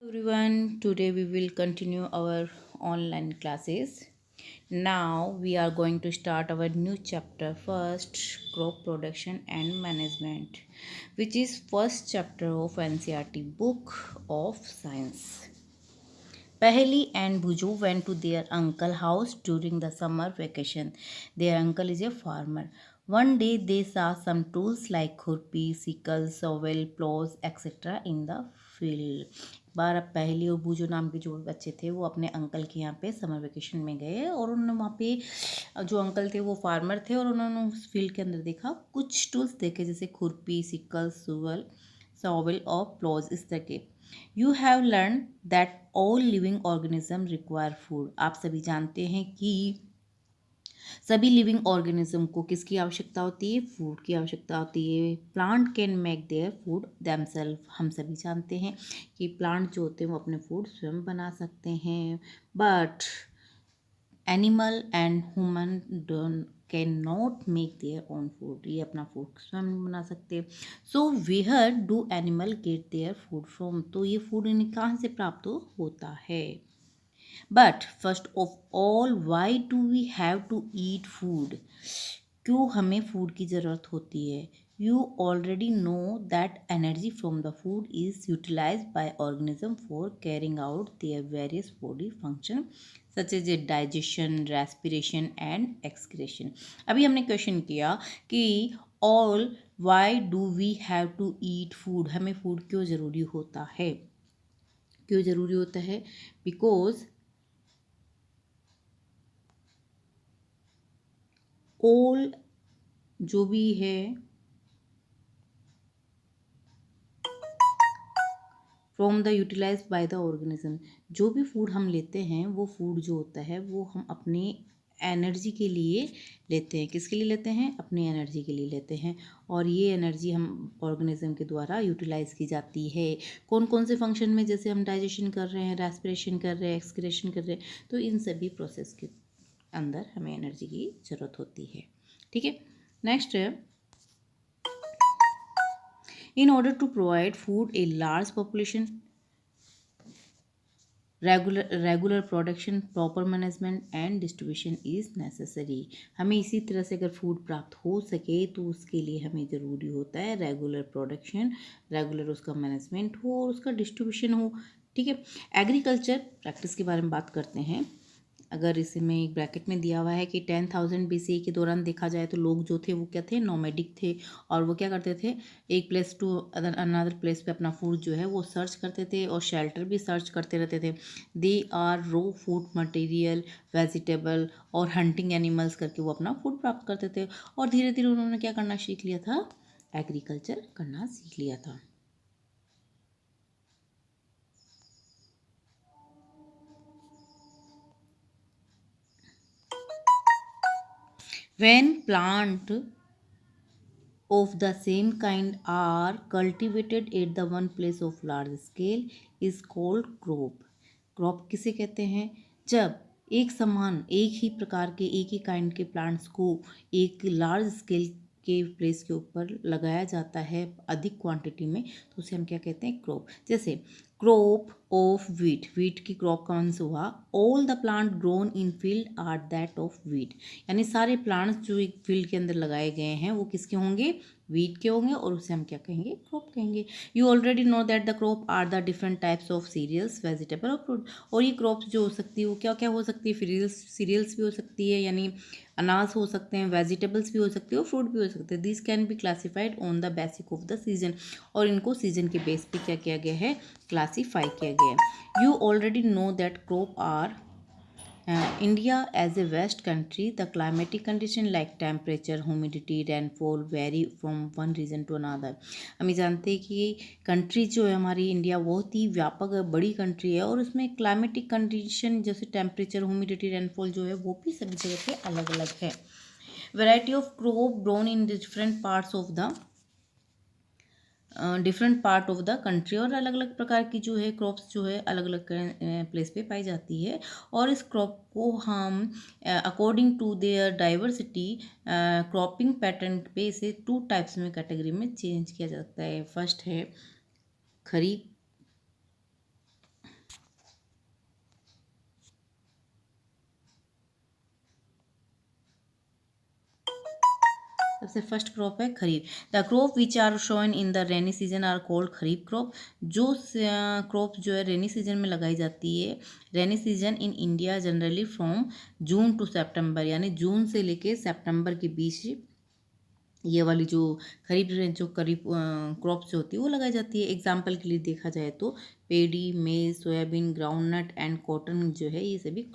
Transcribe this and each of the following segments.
Everyone, today we will continue our online classes. Now we are going to start our new chapter first, crop production and management, which is first chapter of NCERT book of science. Paheli and Buju went to their uncle's house during the summer vacation. Their uncle is a farmer. One day they saw some tools like khurpi, sickle, shovel, plows, etc. in the field. बार अब पहली और बूजो नाम के जो बच्चे थे वो अपने अंकल के यहाँ पे समर वेकेशन में गए और उन्होंने वहाँ पे जो अंकल थे वो फार्मर थे और उन्होंने उस फील्ड के अंदर देखा कुछ टूल्स देखे जैसे खुरपी सिक्कल सुवल सॉवल और प्लॉज इस तरह के। You have learn that all living organism require food. आप सभी जानते हैं कि सभी लिविंग ऑर्गेनिज्म को किसकी आवश्यकता होती है? फूड की आवश्यकता होती है। Plant can make their food themselves. हम सभी जानते हैं कि प्लांट जो होते हैं वो अपने फूड स्वयं बना सकते हैं, but animal and human don't can not make their own food. ये अपना फूड स्वयं नहीं बना सकते। So where do animal get their food from? तो ये फूड इन्हें कहाँ से प्राप्त होता है? But first of all why do we have to eat food? क्यों हमें फूड की ज़रूरत होती है? You already know that energy from the food is utilize by organism for carrying out their various body function such as a digestion, respiration and excretion. अभी हमने question किया कि all why do we have to eat food? हमें food क्यों ज़रूरी होता है? क्यों ज़रूरी होता है? बिकॉज ऑल जो भी है from the utilize by the organism, जो भी फूड हम लेते हैं वो फूड जो होता है वो हम अपने एनर्जी के लिए लेते हैं। किसके लिए लेते हैं? अपनी एनर्जी के लिए लेते हैं। और ये एनर्जी हम ऑर्गेनिज्म के द्वारा यूटिलाइज की जाती है। कौन कौन से फंक्शन में? जैसे हम डाइजेशन कर रहे हैं, रेस्पिरेशन कर रहे हैं, एक्सक्रेशन कर रहे हैं, तो इन सभी प्रोसेस के अंदर हमें एनर्जी की ज़रूरत होती है। ठीक है, नेक्स्ट है in order to provide food a large population regular production proper management and distribution is necessary। हमें इसी तरह से अगर फूड प्राप्त हो सके तो उसके लिए हमें ज़रूरी होता है रेगुलर प्रोडक्शन, रेगुलर उसका मैनेजमेंट हो और उसका डिस्ट्रीब्यूशन हो। ठीक है, एग्रीकल्चर प्रैक्टिस के बारे में बात करते हैं। अगर इसमें एक ब्रैकेट में दिया हुआ है कि 10,000 BC के दौरान देखा जाए तो लोग जो थे वो क्या थे? नोमैडिक थे। और वो क्या करते थे? एक प्लेस टू अनदर प्लेस पे अपना फूड जो है वो सर्च करते थे और शेल्टर भी सर्च करते रहते थे। They are raw food material, vegetable और हंटिंग एनिमल्स करके वो अपना फूड प्राप्त करते थे। और धीरे धीरे उन्होंने क्या करना सीख लिया था? एग्रीकल्चर करना सीख लिया था। When plant of the same kind are cultivated at the one place of large scale is called crop। Crop किसे कहते हैं? जब एक समान एक ही प्रकार के एक ही काइंड के प्लांट्स को एक लार्ज स्केल के प्लेस के ऊपर लगाया जाता है अधिक क्वांटिटी में, तो उसे हम क्या कहते हैं? क्रॉप। जैसे क्रॉप ऑफ वीट, वीट की क्रॉप कौन सा हुआ? All the plant grown in field are that of wheat. यानी सारे प्लांट्स जो एक फील्ड के अंदर लगाए गए हैं वो किसके होंगे? वीट के होंगे और उसे हम क्या कहेंगे? क्रॉप कहेंगे। You already know that the crop are the different types of cereals, vegetable और फ्रूट। और ये क्रॉप्स जो हो सकती है वो क्या क्या हो सकती है? सीरियल्स भी हो सकती है यानी अनाज हो सकते हैं, वेजिटेबल्स भी हो सकते हैं और फ्रूट भी हो सकते हैं। This can be classified on the basic of the season. और इनको सीजन के बेस पे क्या किया गया है? क्लासीफाई किया गया है। You already know that crop are India as a west country, the climatic condition like temperature, humidity, rainfall vary from one region to another। हम जानते हैं कि कंट्री जो है हमारी इंडिया बहुत ही व्यापक बड़ी कंट्री है और उसमें क्लाइमेटिक कंडीशन जैसे टेम्परेचर, ह्यूमिडिटी, रेनफॉल जो है वो भी सभी जगह पे अलग अलग है। Variety of crop grown in different parts of the different part of the country. और अलग अलग प्रकार की जो है क्रॉप्स जो है अलग अलग प्लेस पे पाई जाती है। और इस क्रॉप को हम according to their diversity cropping pattern पे इसे 2 टाइप्स में कैटेगरी में चेंज किया जाता है। फर्स्ट है खरीफ सबसे फर्स्ट क्रॉप है kharif. The crop which are sown in the rainy season are called kharif crop. जो क्रॉप जो है रेनी सीजन में लगाई जाती है, rainy season in India generally from June to September, यानी जून से लेके सितंबर के बीच ये वाली जो खरीफ क्रॉप्स होती है वो लगाई जाती है। एग्जाम्पल के लिए देखा जाए तो पेडी, मेज, सोयाबीन, ग्राउंडनट एंड कॉटन जो है ये सभी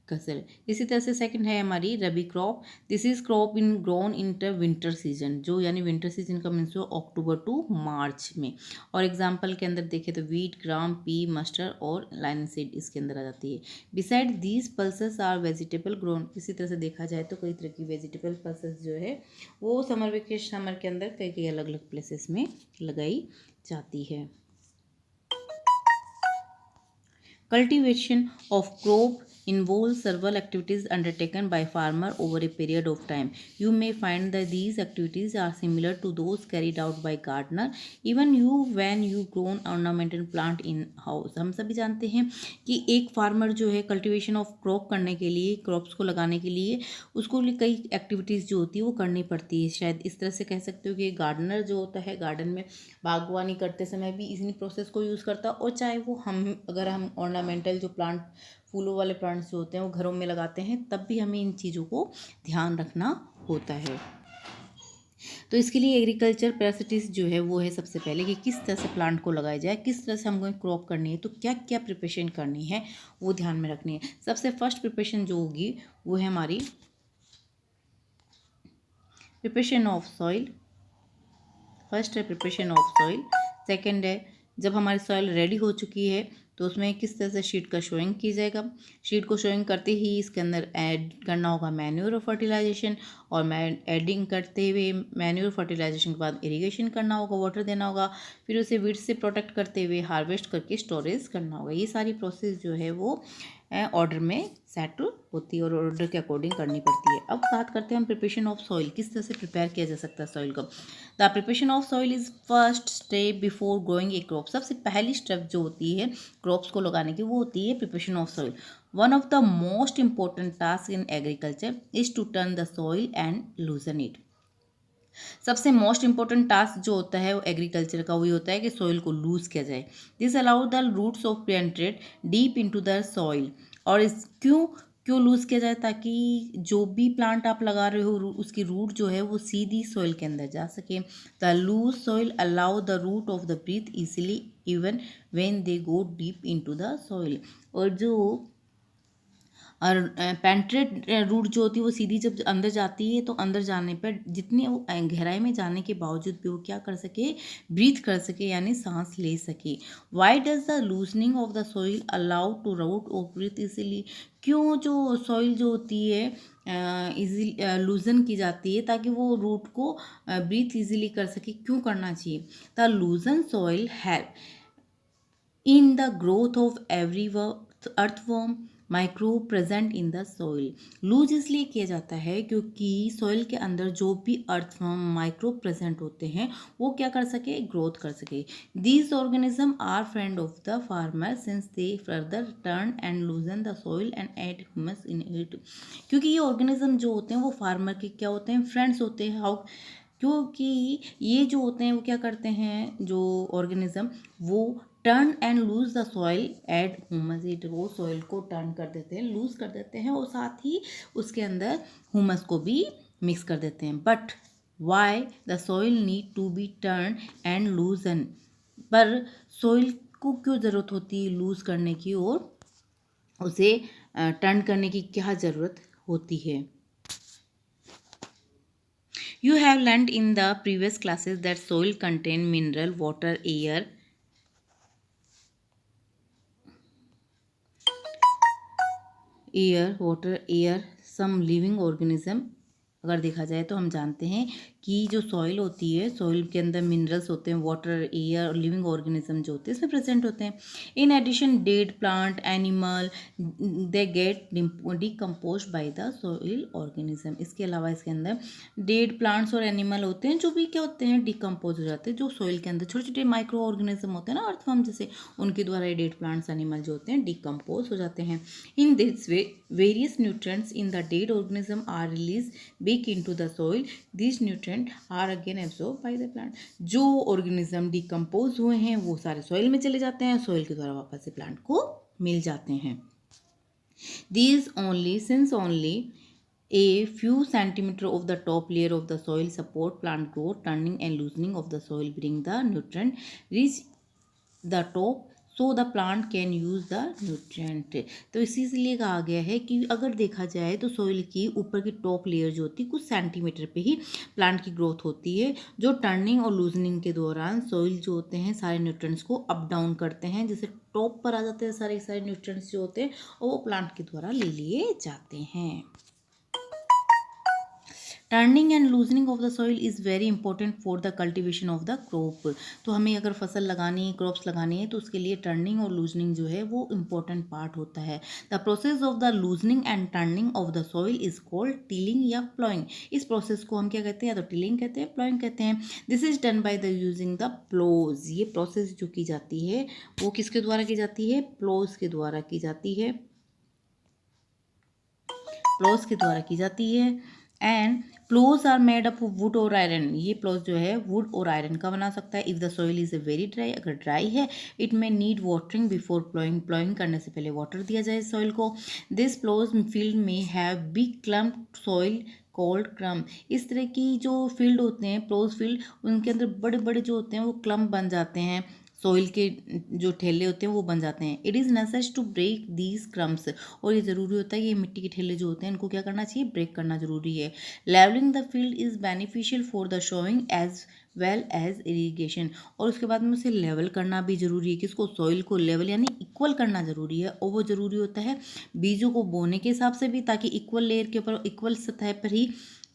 फसल। इसी तरह से सेकंड है हमारी rabi crop. This is crop in grown in winter season, जो यानी विंटर सीजन का मीन्स अक्टूबर टू मार्च में। और एग्जाम्पल के अंदर देखें तो वीट, ग्राम, पी, मस्टर्ड और लाइनसीड इसके अंदर आ जाती है। Beside these pulses are vegetable grown. इसी तरह से देखा जाए तो कई तरह की वेजिटेबल पल्सेस जो है वो समर के अंदर कई कई अलग अलग प्लेसेस में लगाई जाती है। Cultivation of crop involves several activities undertaken by farmer over a period of time. You may find that these activities are similar to those carried out by gardener. Even you when you grown ornamental plant in house. हम सभी जानते हैं कि एक farmer जो है cultivation of crop करने के लिए, क्रॉप्स को लगाने के लिए उसको लिए कई एक्टिविटीज़ जो होती है वो करनी पड़ती है। शायद इस तरह से कह सकते हो कि गार्डनर जो होता है गार्डन में बागवानी करते समय भी इसी प्रोसेस को यूज़ करता है। और चाहे वो अगर हम ऑर्नामेंटल जो प्लांट, फूलों वाले प्लांट्स जो होते हैं वो घरों में लगाते हैं, तब भी हमें इन चीज़ों को ध्यान रखना होता है। तो इसके लिए एग्रीकल्चर पैरासिटीज जो है वो है सबसे पहले कि किस तरह से प्लांट को लगाया जाए, किस तरह से हमको क्रॉप करनी है, तो क्या क्या प्रिपरेशन करनी है वो ध्यान में रखनी है। सबसे फर्स्ट प्रिपरेशन जो होगी वो है हमारी प्रिपरेशन ऑफ सॉइल। फर्स्ट है प्रिपरेशन ऑफ सॉइल। सेकंड है जब हमारी सॉइल रेडी हो चुकी है तो उसमें किस तरह से शीट का शोइंग की जाएगा। शीट को शोइंग करते ही इसके अंदर ऐड करना होगा मैन्योर और फर्टिलाइजेशन, और एडिंग करते हुए मैन्योर फर्टिलाइजेशन के बाद इरिगेशन करना होगा, वाटर देना होगा, फिर उसे वीड से प्रोटेक्ट करते हुए हार्वेस्ट करके स्टोरेज करना होगा। ये सारी प्रोसेस जो है वो ऑर्डर में सेट होती है और ऑर्डर के अकॉर्डिंग करनी पड़ती है। अब बात करते हैं हम प्रिपरेशन ऑफ सॉइल, किस तरह से प्रिपेयर किया जा सकता है सॉइल को। The preparation of soil is first step before growing A crop. सबसे पहली स्टेप जो होती है क्रॉप्स को लगाने की वो होती है preparation of soil. One of the most important task in agriculture is to turn the soil and loosen it. सबसे मोस्ट इंपॉर्टेंट टास्क जो होता है वो एग्रीकल्चर का वही होता है कि सॉइल को लूज किया जाए। This allow the roots of penetrate deep into the soil. और इस क्यों लूज किया जाए, ताकि जो भी प्लांट आप लगा रहे हो उसकी रूट जो है वो सीधी सॉइल के अंदर जा सके। The loose soil allow the root of the breathe easily even when they go deep into the soil. और जो और पेंट्रेट रूट जो होती है वो सीधी जब अंदर जाती है तो अंदर जाने पर जितनी वो गहराई में जाने के बावजूद भी वो क्या कर सके, ब्रीथ कर सके, यानी सांस ले सके। Why does the loosening of the soil allow to root और ब्रीथ इजीली। क्यों जो सॉइल जो होती है इजी लूजन की जाती है ताकि वो रूट को ब्रीथ इजीली कर सके। क्यों करना चाहिए? The loosen soil help in the growth of every earthworm microbe present in the soil. Loose इसलिए किया जाता है क्योंकि सॉइल के अंदर जो भी अर्थवर्म माइक्रोब प्रेजेंट होते हैं वो क्या कर सके, ग्रोथ कर सके। These organism are friend of the farmer since they further turn and loosen the soil and add humus in it. क्योंकि ये ऑर्गेनिज्म जो होते हैं वो फार्मर के क्या होते हैं, फ्रेंड्स होते हैं। हाउ? क्योंकि ये जो होते हैं वो क्या करते हैं, जो ऑर्गेनिज्म वो turn and loose the soil add humus it. वो सॉइल को टर्न कर देते हैं, लूज कर देते हैं और साथ ही उसके अंदर ह्यूमस को भी मिक्स कर देते हैं। But why the soil need to be turn and loosen. पर सॉइल को क्यों ज़रूरत होती है लूज करने की और उसे टर्न करने की क्या ज़रूरत होती है? You have learned in the previous classes that soil contain mineral, water, air, some living organism। अगर देखा जाए तो हम जानते हैं कि जो सॉइल होती है, सॉइल के अंदर मिनरल्स होते हैं, वाटर, एयर और लिविंग ऑर्गेनिज्म जो होते हैं इसमें प्रेजेंट होते हैं। In addition dead plant, animal, they get decompose by the soil organism. इसके अलावा इसके अंदर डेड प्लांट्स और एनिमल होते हैं जो भी क्या होते हैं, डिकम्पोज हो जाते हैं। जो सॉइल के अंदर छोटे छोटे माइक्रो ऑर्गेनिज्म होते हैं ना, अर्थवर्म जैसे, उनके द्वारा डेड प्लांट्स, एनिमल जो होते हैं डिकम्पोज हो जाते हैं। In this way various nutrients in the dead organism are release back into the soil, these nutrients are again absorbed by the plant. जो ऑर्गेनिज्म डिकम्पोज हुए हैं वो सारे सॉइल में चले जाते हैं, सॉइल के द्वारा वापस से प्लांट को मिल जाते हैं. These only, since only a few centimeters of the top layer of the soil support plant growth, turning and loosening of the soil bring the nutrient reach the top so the plant can use the nutrient. तो इसीलिए कहा गया है कि अगर देखा जाए तो सॉइल की ऊपर की टॉप लेयर जो होती है कुछ सेंटीमीटर पे ही प्लांट की ग्रोथ होती है, जो टर्निंग और लूजनिंग के दौरान सॉइल जो होते हैं सारे न्यूट्रिएंट्स को अप डाउन करते हैं, जैसे टॉप पर आ जाते हैं सारे सारे न्यूट्रिएंट्स जो होते हैं और वो प्लांट के द्वारा ले लिए जाते हैं. Turning and loosening of the soil is very important for the cultivation of the crop. तो हमें अगर फसल लगानी है, क्रॉप्स लगानी है, तो उसके लिए टर्निंग और लूजनिंग जो है वो इंपॉर्टेंट पार्ट होता है. The process of the loosening and turning of the soil is called tilling या प्लॉइंग. इस प्रोसेस को हम क्या कहते हैं, या तो टिलिंग कहते हैं, प्लॉइंग कहते हैं. This is done by the using the ploughs. ये प्रोसेस जो की जाती है वो किसके द्वारा की जाती है, प्लोज के द्वारा की जाती है, प्लोज के द्वारा की जाती है. And ploughs are made up wood और आयरन. ये प्लोज जो है वुड और आयरन का बना सकता है. If the soil is very dry, अगर ड्राई है, it may need watering before ploughing. Ploughing करने से पहले वाटर दिया जाए सॉइल को. दिस प्लोज फील्ड में have big clump soil cold क्रम. इस तरह की जो फील्ड होते हैं, प्लोज फील्ड, उनके अंदर बड़े बड़े जो होते हैं वो क्लम्प बन जाते हैं, सॉइल के जो ठेले होते हैं वो बन जाते हैं. It is necessary to break these crumbs. और ये ज़रूरी होता है कि ये मिट्टी के ठेले जो होते हैं इनको क्या करना चाहिए, ब्रेक करना ज़रूरी है. Levelling the field is beneficial for the sowing as well as irrigation. और उसके बाद में उसे लेवल करना भी ज़रूरी है. किसको, सॉइल को लेवल यानी इक्वल करना ज़रूरी है. और वो ज़रूरी होता है बीजों को बोने के हिसाब से भी, ताकि इक्वल लेयर के ऊपर इक्वल सतह पर ही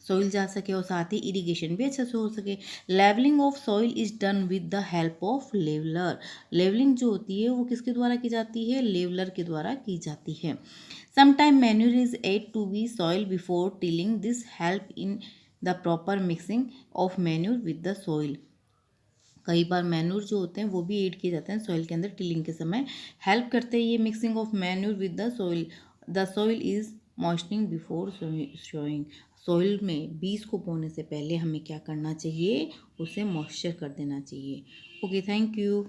सॉइल जा सके और साथ ही इरिगेशन भी अच्छे से हो सके. Levelling of soil is done with the help of leveller. Levelling जो होती है वो किसके द्वारा की जाती है, लेवलर के द्वारा की जाती है. Sometime manure is add to be soil before tilling. This help in the proper mixing of manure with the soil. कई बार मैन्यूर जो होते हैं वो भी ऐड किए जाते हैं सॉइल के अंदर टिलिंग के समय, हेल्प करते हैं ये mixing of manure with the soil. The soil is moistening before sowing. Soil में बीज को बोने से पहले हमें क्या करना चाहिए, उसे मॉइस्चर कर देना चाहिए. Okay, thank you.